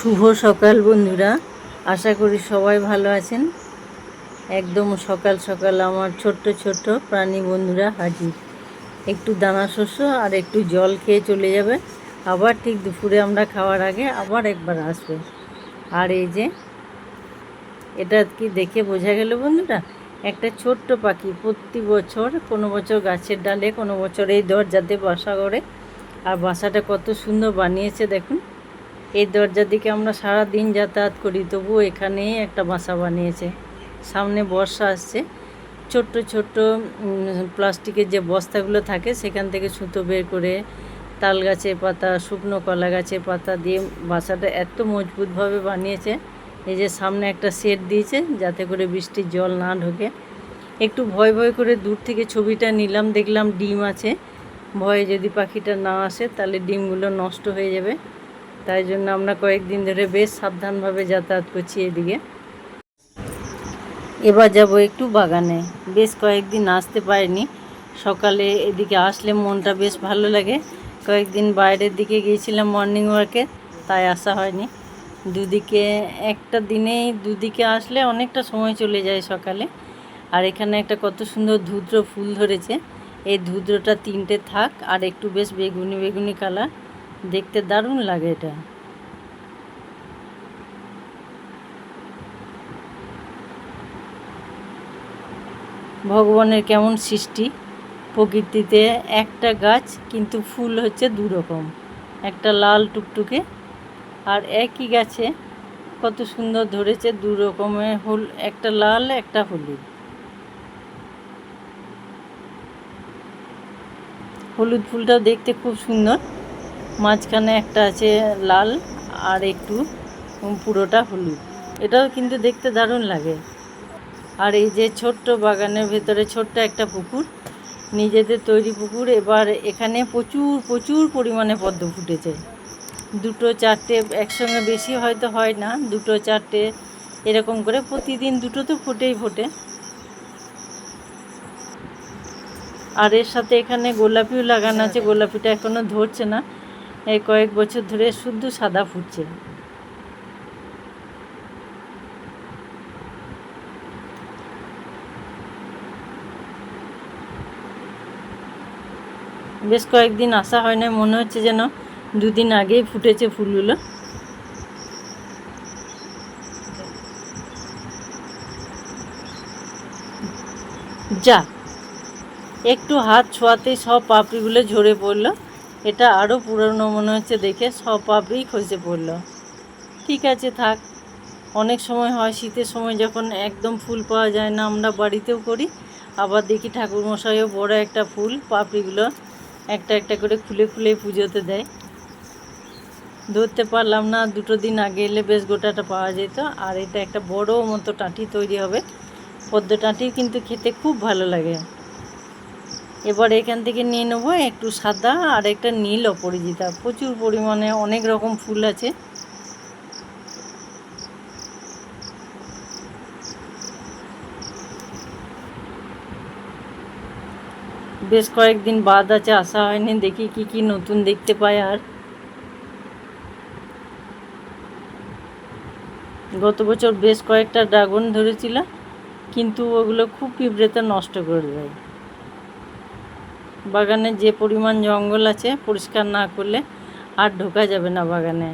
শুভ সকাল বন্ধুরা, আশা করি সবাই ভালো আছেন। একদম সকাল সকাল আমার ছোট্ট ছোট্ট প্রাণী বন্ধুরা হাজির। একটু দানা শস্য আর একটু জল খেয়ে চলে যাবে, আবার ঠিক দুপুরে আমরা খাওয়ার আগে আবার একবার আসবে। আর এই যে এটা কি দেখে বোঝা গেল বন্ধুরা, একটা ছোট্ট পাখি প্রতি বছর কোনো বছর গাছের ডালে, কোনো বছর এই দরজাতে বাসা করে। আর বাসাটা কত সুন্দর বানিয়েছে দেখুন। এই দরজার দিকে আমরা সারা দিন যাতায়াত করি, তবুও এখানেই একটা বাসা বানিয়েছে। সামনে বর্ষা আসছে, ছোট্ট ছোট্ট প্লাস্টিকের যে বস্তাগুলো থাকে সেখান থেকে সুতো বের করে তাল গাছের পাতা, শুকনো কলা গাছের পাতা দিয়ে বাসাটা এত মজবুতভাবে বানিয়েছে। এই যে সামনে একটা শেড দিয়েছে যাতে করে বৃষ্টির জল না ঢোকে। একটু ভয় ভয় করে দূর থেকে ছবিটা নিলাম, দেখলাম ডিম আছে। ভয়ে যদি পাখিটা না আসে তাহলে ডিমগুলো নষ্ট হয়ে যাবে, তাই জন্য আমরা কয়েকদিন ধরে বেশ সাবধানভাবে যাতায়াত করছি এদিকে। এবার যাব একটু বাগানে, বেশ কয়েকদিন আসতে পারিনি। সকালে এদিকে আসলে মনটা বেশ ভালো লাগে। কয়েকদিন বাইরের দিকে গিয়েছিলাম মর্নিং ওয়াকে, তাই আসা হয়নি। দুদিকে একটা দিনেই দুদিকে আসলে অনেকটা সময় চলে যায় সকালে। আর এখানে একটা কত সুন্দর ধুদ্র ফুল ধরেছে। এই ধুদ্রটা তিনটে থাক, আর একটু বেশ বেগুনি বেগুনি কালার, দেখতে দারুণ লাগে এটা। ভগবানের কেমন সৃষ্টি, প্রকৃতিতে একটা গাছ কিন্তু ফুল হচ্ছে দু রকম, একটা লাল টুকটুকে, আর একই গাছে কত সুন্দর ধরেছে দু রকমের ফুল, একটা লাল একটা হলুদ। হলুদ ফুলটাও দেখতে খুব সুন্দর, মাঝখানে একটা আছে লাল আর একটু পুরোটা হলুদ, এটাও কিন্তু দেখতে দারুণ লাগে। আর এই যে ছোট্ট বাগানের ভেতরে ছোট্ট একটা পুকুর, নিজেদের তৈরি পুকুর। এবার এখানে প্রচুর প্রচুর পরিমাণে পদ্ম ফুটেছে, দুটো চারটে একসঙ্গে, বেশি হয়তো হয় না, দুটো চারটে এরকম করে প্রতিদিন দুটো তো ফোটেই ফোটে। আর এর সাথে এখানে গোলাপিও লাগানো আছে, গোলাপিটা এখনও ধরছে না, এই কয়েক বছর ধরে শুধু সাদা ফুটছে। বেশ কয়েকদিন আসা হয় না, মনে হচ্ছে যেন দুদিন আগেই ফুটেছে ফুলগুলো। যা একটু হাত ছোঁয়াতেই সব পাপড়িগুলো ঝরে পড়লো, এটা আরও পুরনো মনে হচ্ছে দেখে, সব পাপড়ি খসে পড়লো। ঠিক আছে থাক, অনেক সময় হয় শীতের সময় যখন একদম ফুল পাওয়া যায় না, আমরা বাড়িতেও করি, আবার দেখি ঠাকুরমশাইও বড় একটা ফুল পাপড়িগুলো একটা একটা করে খুলে খুলে পুজোতে দেয়। ধরতে পারলাম না, দুটো দিন আগে এলে বেশ গোটাটা পাওয়া যেত। আর এটা একটা বড় মতো টাঁটি তৈরি হবে, পদ্ম টাঁটি কিন্তু খেতে খুব ভালো লাগে। এবার এখান থেকে নিয়ে নেবো একটু সাদা আর একটা নীল অপরাজিতা, প্রচুর পরিমাণে অনেক রকম ফুল আছে। বেশ কয়েকদিন বাদ আছে, আসা হয়নি, দেখি কি কি নতুন দেখতে পাই। আর গত বছর বেশ কয়েকটা ড্রাগন ধরেছিল, কিন্তু ওগুলো খুব পিঁপড়েতে নষ্ট করে দেয়। বাগানে যে পরিমাণ জঙ্গল আছে, পরিষ্কার না করলে আর ঢোকা যাবে না বাগানে।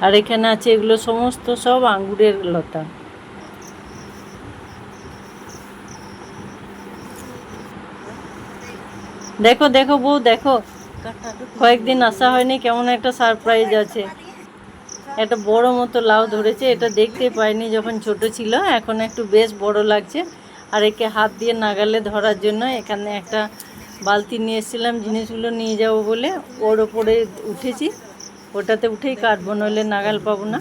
আর এখানে আছে এগুলো সমস্ত সব আঙ্গুরের লতা। দেখো দেখো বউ দেখো, কয়েকদিন আসা হয়নি, কেমন একটা সারপ্রাইজ আছে। একটা বড় মতো লাউ ধরেছে, এটা দেখতে পাইনি যখন ছোট ছিল, এখন একটু বেশ বড় লাগছে। আর একে হাত দিয়ে নাগালে ধরার জন্য এখানে একটা বালতি নিয়ে এসেছিলাম জিনিসগুলো নিয়ে যাবো বলে, ওর ওপরে উঠেছি, ওটাতে উঠেই কাটবো, নইলে নাগাল পাবো না।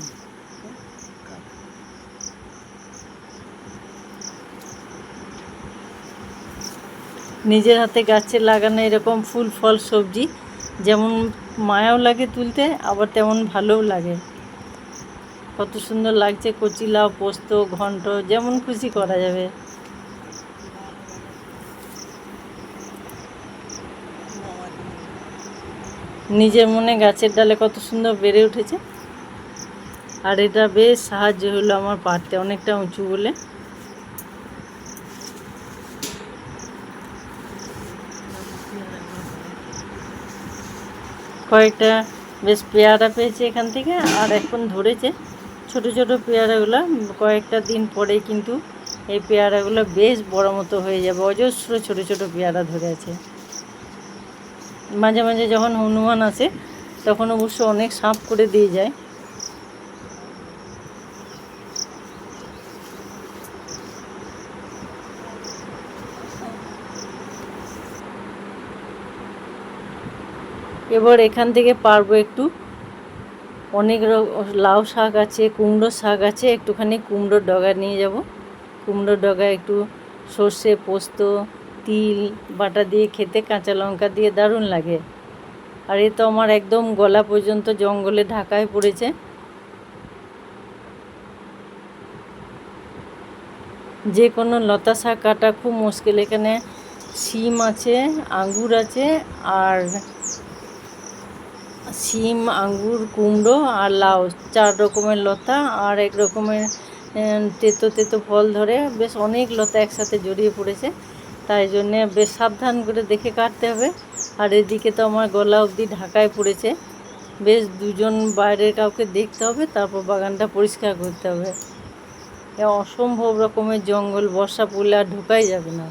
নিজের হাতে গাছে লাগানো এরকম ফুল ফল সবজি যেমন মায়াও লাগে তুলতে, আবার তেমন ভালোও লাগে। কত সুন্দর লাগছে, কচি লাউ, পোস্ত, ঘন্ট, যেমন খুশি করা যাবে। নিজের মনে গাছের ডালে কত সুন্দর বেড়ে উঠেছে। আর এটা বেশ সাহায্য হলো আমার পারতে, অনেকটা উঁচু বলে। কয়েকটা বেশ পেয়ারা পেয়েছে এখান থেকে, আর এখন ধরেছে ছোট ছোট পেয়ারাগুলো। কয়েকটা দিন পরে কিন্তু এই পেয়ারাগুলো বেশ বড় মতো হয়ে যাবে। অজস্র ছোট ছোট পেয়ারা ধরে আছে। মাঝে মাঝে যখন হনুমান আসে তখন অবশ্য অনেক সাপ করে দিয়ে যায়। এবার এখান থেকে পারবো একটু, অনেক লাউ শাক আছে, কুমড়ো শাক আছে, একটুখানি কুমড়োর ডগা নিয়ে যাব। কুমড়োর ডগা একটু সর্ষে, পোস্ত, তিল বাটা দিয়ে খেতে, কাঁচা লঙ্কা দিয়ে দারুণ লাগে। আর এ তো আমার একদম গলা পর্যন্ত জঙ্গলে ঢাকায় পড়েছে। যে কোনো লতা শাক কাটা খুব মুশকিল। এখানে শিম আছে, আঙ্গুর আছে, আর শিম, আঙ্গুর, কুমড়ো আর লাউ, 4 রকমের লতা আর 1 রকমের তেতো তেতো ফল ধরে। বেশ অনেক লতা একসাথে জড়িয়ে পড়েছে, তাই জন্যে বেশ সাবধান করে দেখে কাটতে হবে। আর এদিকে তো আমার গলা অবধি ঢাকায় পড়েছে। বেশ দুজন বাইরের কাউকে দেখতে হবে, তারপর বাগানটা পরিষ্কার করতে হবে। অসম্ভব রকমের জঙ্গল, বর্ষা পড়লে আর ঢোকাই যাবে না।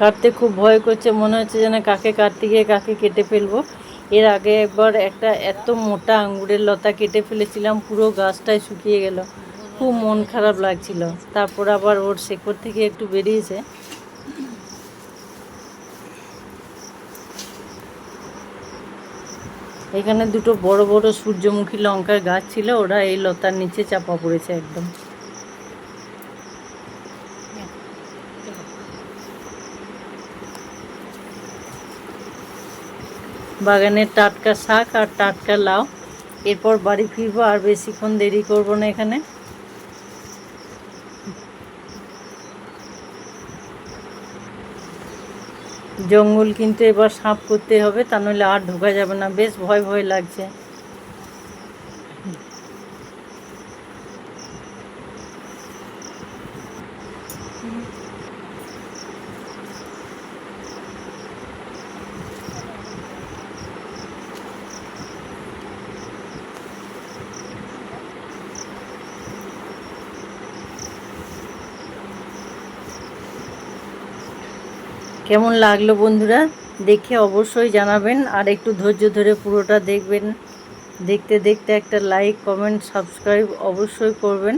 কাটতে খুব ভয় করছে, মনে হচ্ছে যেন কাকে কাটতে গিয়ে কাকে কেটে ফেলবো। এর আগে একবার একটা এত মোটা আঙ্গুরের লতা কেটে ফেলেছিলাম, পুরো গাছটাই শুকিয়ে গেল। খুব মন খারাপ লাগছিল। তারপর আবার ওর শেকড় থেকে একটু বেরিয়েছে। এখানে দুটো বড় বড় সূর্যমুখী লঙ্কার গাছ ছিল, ওরা এই লতার নিচে চাপা পড়েছে একদম। বাগানের টাটকা শাক আর টাটকা লাউ। এরপর বাড়ি ফিরবো, আর বেশিক্ষণ দেরি করব না এখানে। জঙ্গল কিন্তু এবার সাফ করতে হবে, তা নইলে আর ঢোকা যাবে না। বেশ ভয় ভয় লাগছে। কেমন লাগলো বন্ধুরা, দেখে অবশ্যই জানাবেন। আর একটু ধৈর্য ধরে পুরোটা দেখবেন। দেখতে দেখতে একটা লাইক, কমেন্ট, সাবস্ক্রাইব অবশ্যই করবেন।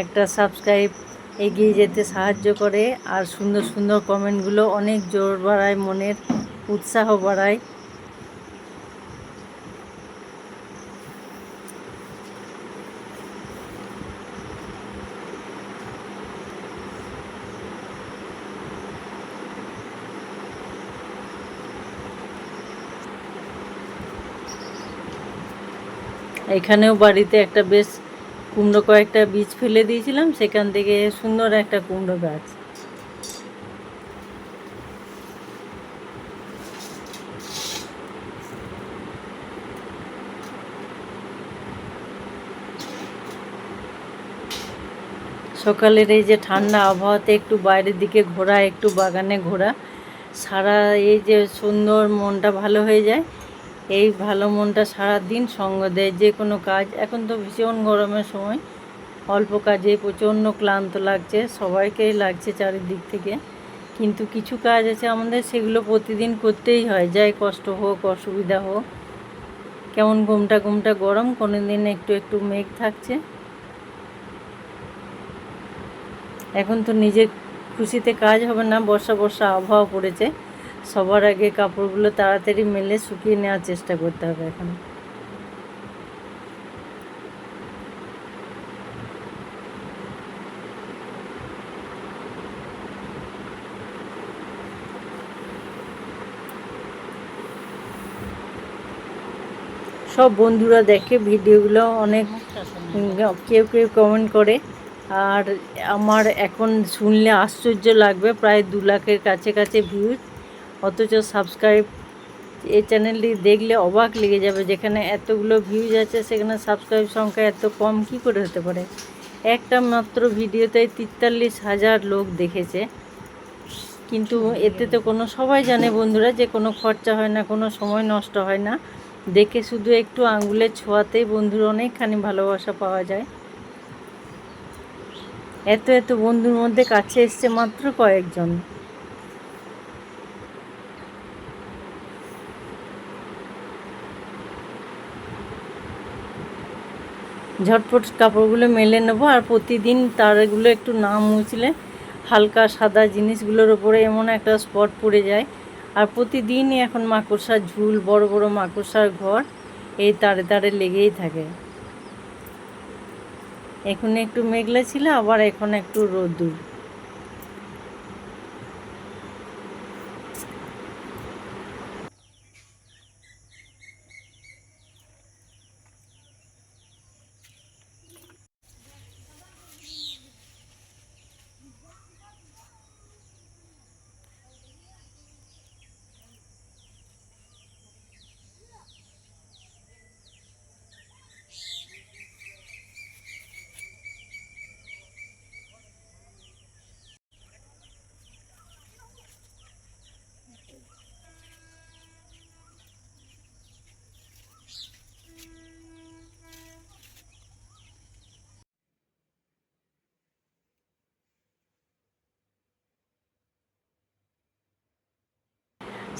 একটা সাবস্ক্রাইব এগিয়ে যেতে সাহায্য করে, আর সুন্দর সুন্দর কমেন্টগুলো অনেক জোর বাড়ায়, মনের উৎসাহ বাড়ায়। এখানেও বাড়িতে একটা বেশ কুমড়ো কয়েকটা বীজ ফেলে দিয়েছিলাম, সেখান থেকে সুন্দর একটা কুমড়ো গাছ। সকালের এই যে ঠান্ডা আবহাওয়াতে একটু বাইরের দিকে ঘোরা, একটু বাগানে ঘোরা, সারা এই যে সুন্দর মনটা ভালো হয়ে যায়। এই ভালো মনটা সারা দিন সঙ্গ দেয় যে কোনো কাজ। এখন তো ভীষণ গরমের সময়, অল্প কাজেই প্রচণ্ড ক্লান্ত লাগছে, সবাইকেই লাগছে চারিদিক থেকে। কিন্তু কিছু কাজ আছে আমাদের, সেগুলো প্রতিদিন করতেই হয়, যাই কষ্ট হোক, অসুবিধা হোক। কেমন ঘুমটা ঘুমটা গরম, কোনো দিন একটু একটু মেঘ থাকছে। এখন তো নিজের খুশিতে কাজ হবে না, বর্ষা বর্ষা আবহাওয়া পড়েছে। সবার আগে কাপড়গুলো তাড়াতাড়ি মেলে শুকিয়ে নেওয়ার চেষ্টা করতে হবে এখন। সব বন্ধুরা দেখে ভিডিওগুলো, অনেক কেউ কেউ কমেন্ট করে। আর আমার এখন শুনলে আশ্চর্য লাগবে, প্রায় 2 লাখের কাছে ভিউজ, অথচ সাবস্ক্রাইব, এই চ্যানেলটি দেখলে অবাক লেগে যাবে, যেখানে এতগুলো ভিউজ আছে সেখানে সাবস্ক্রাইব সংখ্যা এত কম কী করে হতে পারে। একটা মাত্র ভিডিওতে 43,000 লোক দেখেছে, কিন্তু এতে তো কোনো, সবাই জানে বন্ধুরা যে কোনো খরচা হয় না, কোনো সময় নষ্ট হয় না, দেখে শুধু একটু আঙ্গুলের ছোঁয়াতেই বন্ধুর অনেকখানি ভালোবাসা পাওয়া যায়। এত বন্ধুর মধ্যে কাছে এসছে মাত্র কয়েকজন। ঝটপট কাপড়গুলো মেলে নেবো, আর প্রতিদিন তারগুলো একটু না মুছলে হালকা সাদা জিনিসগুলোর ওপরে এমন একটা স্পট পড়ে যায়। আর প্রতিদিনই এখন মাকড়সার ঝুল, বড় বড় মাকড়সার ঘর এই তারে লেগেই থাকে। এখন একটু মেঘলা ছিল, আবার এখন একটু রোদ্দুর।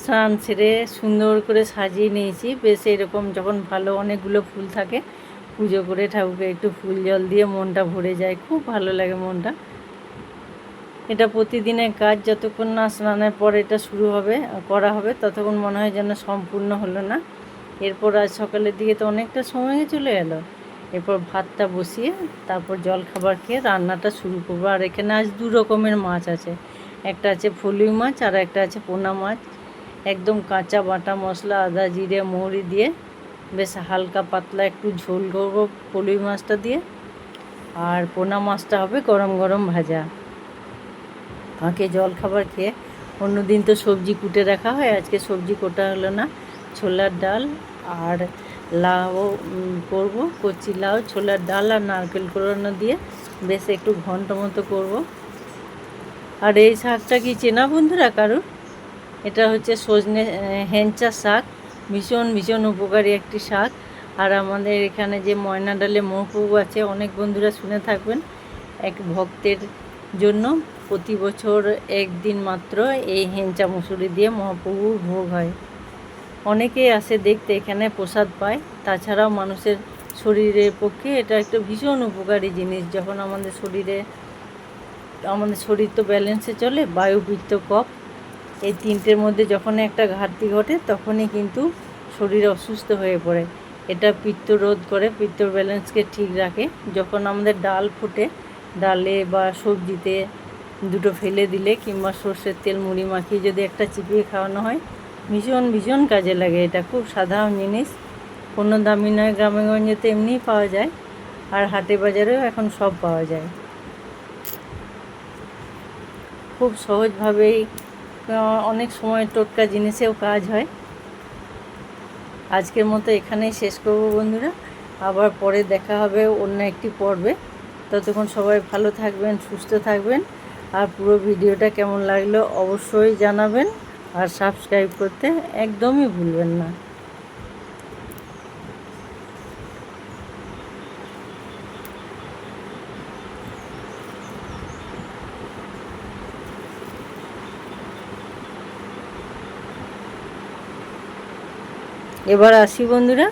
স্নান সেরে সুন্দর করে সাজিয়ে নিয়েছি, বেশ এরকম যখন ভালো অনেকগুলো ফুল থাকে, পুজো করে ঠাকুরকে একটু ফুল জল দিয়ে মনটা ভরে যায়, খুব ভালো লাগে মনটা। এটা প্রতিদিনের কাজ, যতক্ষণ না স্নানের পর এটা শুরু হবে, করা হবে, ততক্ষণ মনে হয় যেন সম্পূর্ণ হলো না। এরপর আজ সকালের দিকে তো অনেকটা সময় চলে গেল। এরপর ভাতটা বসিয়ে তারপর জল খাবার খেয়ে রান্নাটা শুরু করবো। আর এখানে আজ 2 রকমের মাছ আছে, একটা আছে ফলুই মাছ আর একটা আছে পোনা মাছ। একদম কাঁচা বাটা মশলা, আদা জিরে মৌরি দিয়ে বেশ হালকা পাতলা একটু ঝোল করবো ফলুই মাছটা দিয়ে, আর পোনা মাছটা হবে গরম গরম ভাজা। ফাঁকে জল খাবার খেয়ে, অন্য দিন তো সবজি কুটে রাখা হয়, আজকে সবজি কোটা হলো না। ছোলার ডাল আর লাউ করবো, কচি লাউ, ছোলার ডাল আর নারকেল কোড়ানো দিয়ে বেশ একটু ঘন্ট মতো করবো। আর এই শাকটা কি চেনা বন্ধুরা কারুর? এটা হচ্ছে সজনে হেঞ্চা শাক, ভীষণ ভীষণ উপকারী একটি শাক। আর আমাদের এখানে যে ময়না ডালে মহাপ্রভু আছে, অনেক বন্ধুরা শুনে থাকবেন, এক ভক্তের জন্য প্রতি বছর একদিন মাত্র এই হেঞ্চা মুসুরি দিয়ে মহাপ্রভুর ভোগ হয়। অনেকেই আসে দেখতে, এখানে প্রসাদ পায়। তাছাড়াও মানুষের শরীরের পক্ষে এটা একটা ভীষণ উপকারী জিনিস। যখন আমাদের শরীর তো ব্যালেন্সে চলে, বায়ু, পিত্ত, কফ, এই তিনটের মধ্যে যখন একটা ঘাটতি ঘটে তখনই কিন্তু শরীর অসুস্থ হয়ে পড়ে। এটা পিত্ত রোধ করে, পিত্ত ব্যালেন্সকে ঠিক রাখে। যখন আমাদের ডাল ফোটে, ডালে বা সবজিতে দুটো ফেলে দিলে কিংবা সর্ষের তেল মুড়ি মাখিয়ে যদি একটা চিপিয়ে খাওয়ানো হয়, ভীষণ ভীষণ কাজে লাগে। এটা খুব সাধারণ জিনিস, কোনো দামি নয়, গ্রামে গঞ্জেতে এমনিই পাওয়া যায়, আর হাটে বাজারেও এখন সব পাওয়া যায়। খুব সহজভাবেই অনেক সময় টোটকা জিনিসেও কাজ হয়। আজকের মতো এখানেই শেষ করব বন্ধুরা, আবার পরে দেখা হবে অন্য একটি পর্বে। ততক্ষণ সবাই ভালো থাকবেন, সুস্থ থাকবেন, আর পুরো ভিডিওটা কেমন লাগলো অবশ্যই জানাবেন, আর সাবস্ক্রাইব করতে একদমই ভুলবেন না। এবার আসি বন্ধুরা।